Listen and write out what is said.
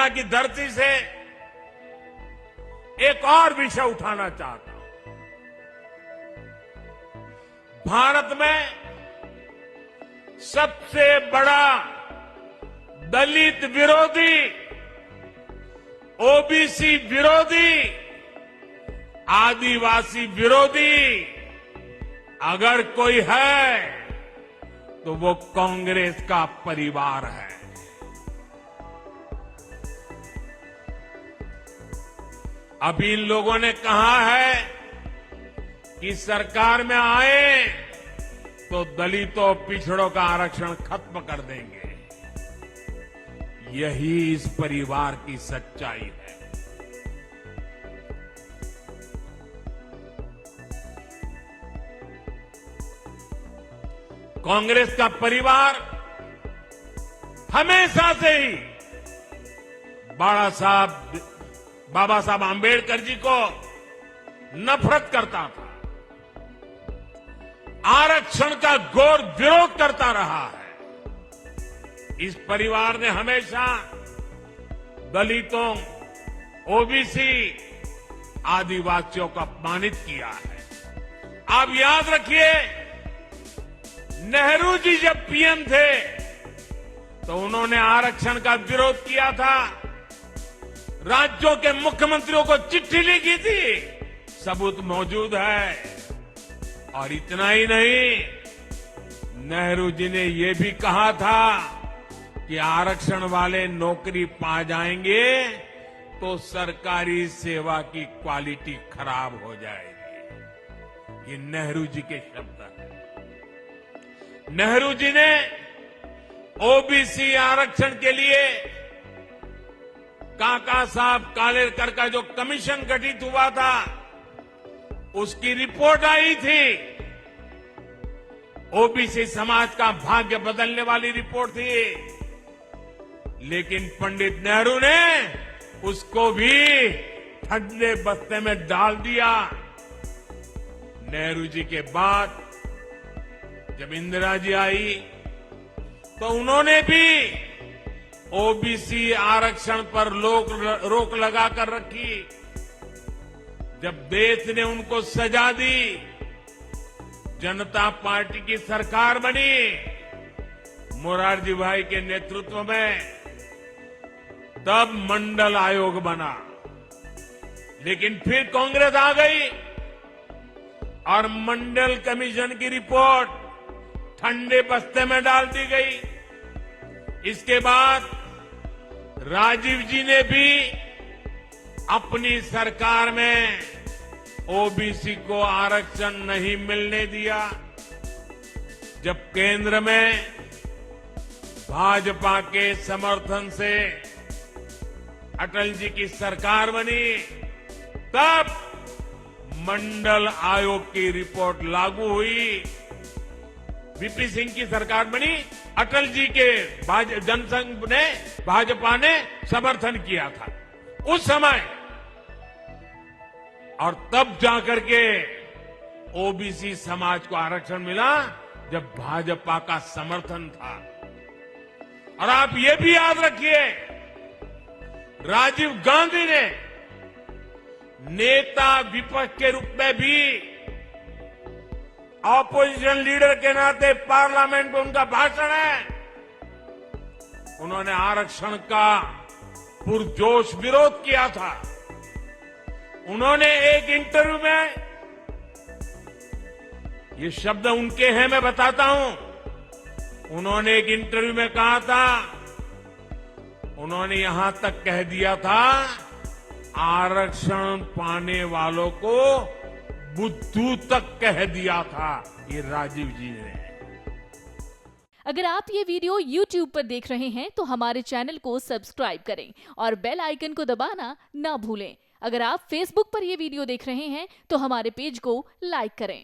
पटना की धरती से एक और विषय उठाना चाहता हूं। भारत में सबसे बड़ा दलित विरोधी, ओबीसी विरोधी, आदिवासी विरोधी अगर कोई है तो वो कांग्रेस का परिवार है। अभी इन लोगों ने कहा है कि सरकार में आए तो दलितों पिछड़ों का आरक्षण खत्म कर देंगे। यही इस परिवार की सच्चाई है। कांग्रेस का परिवार हमेशा से ही बाबा साहब आंबेडकर जी को नफरत करता था, आरक्षण का घोर विरोध करता रहा है। इस परिवार ने हमेशा दलितों, ओबीसी, आदिवासियों को अपमानित किया है। आप याद रखिए, नेहरू जी जब पीएम थे तो उन्होंने आरक्षण का विरोध किया था, राज्यों के मुख्यमंत्रियों को चिट्ठी लिखी थी, सबूत मौजूद है। और इतना ही नहीं, नेहरू जी ने यह भी कहा था कि आरक्षण वाले नौकरी पा जाएंगे तो सरकारी सेवा की क्वालिटी खराब हो जाएगी। ये नेहरू जी के शब्द हैं। नेहरू जी ने ओबीसी आरक्षण के लिए काका साहब कालेलकर का जो कमीशन गठित हुआ था, उसकी रिपोर्ट आई थी। ओबीसी समाज का भाग्य बदलने वाली रिपोर्ट थी, लेकिन पंडित नेहरू ने उसको भी ठंडे बस्ते में डाल दिया। नेहरू जी के बाद जब इंदिरा जी आई तो उन्होंने भी ओबीसी आरक्षण पर रोक लगाकर रखी। जब देश ने उनको सजा दी, जनता पार्टी की सरकार बनी, मोरारजी भाई के नेतृत्व में, तब मंडल आयोग बना। लेकिन फिर कांग्रेस आ गई और मंडल कमीशन की रिपोर्ट ठंडे बस्ते में डाल दी गई। इसके बाद राजीव जी ने भी अपनी सरकार में ओबीसी को आरक्षण नहीं मिलने दिया। जब केंद्र में भाजपा के समर्थन से अटल जी की सरकार बनी, तब मंडल आयोग की रिपोर्ट लागू हुई। वीपी सिंह की सरकार बनी, अटल जी के जनसंघ ने, भाजपा ने समर्थन किया था उस समय, और तब जाकर के ओबीसी समाज को आरक्षण मिला जब भाजपा का समर्थन था। और आप ये भी याद रखिए, राजीव गांधी ने नेता विपक्ष के रूप में भी, ऑपोजिशन लीडर के नाते पार्लियामेंट में उनका भाषण है, उन्होंने आरक्षण का पुरजोश विरोध किया था। उन्होंने एक इंटरव्यू में, ये शब्द उनके हैं, मैं बताता हूं, उन्होंने एक इंटरव्यू में कहा था, उन्होंने यहां तक कह दिया था, आरक्षण पाने वालों को बुद्धू तक कह दिया था। ये राजीव जी ने। अगर आप ये वीडियो YouTube पर देख रहे हैं तो हमारे चैनल को सब्सक्राइब करें और बेल आइकन को दबाना ना भूलें। अगर आप Facebook पर ये वीडियो देख रहे हैं तो हमारे पेज को लाइक करें।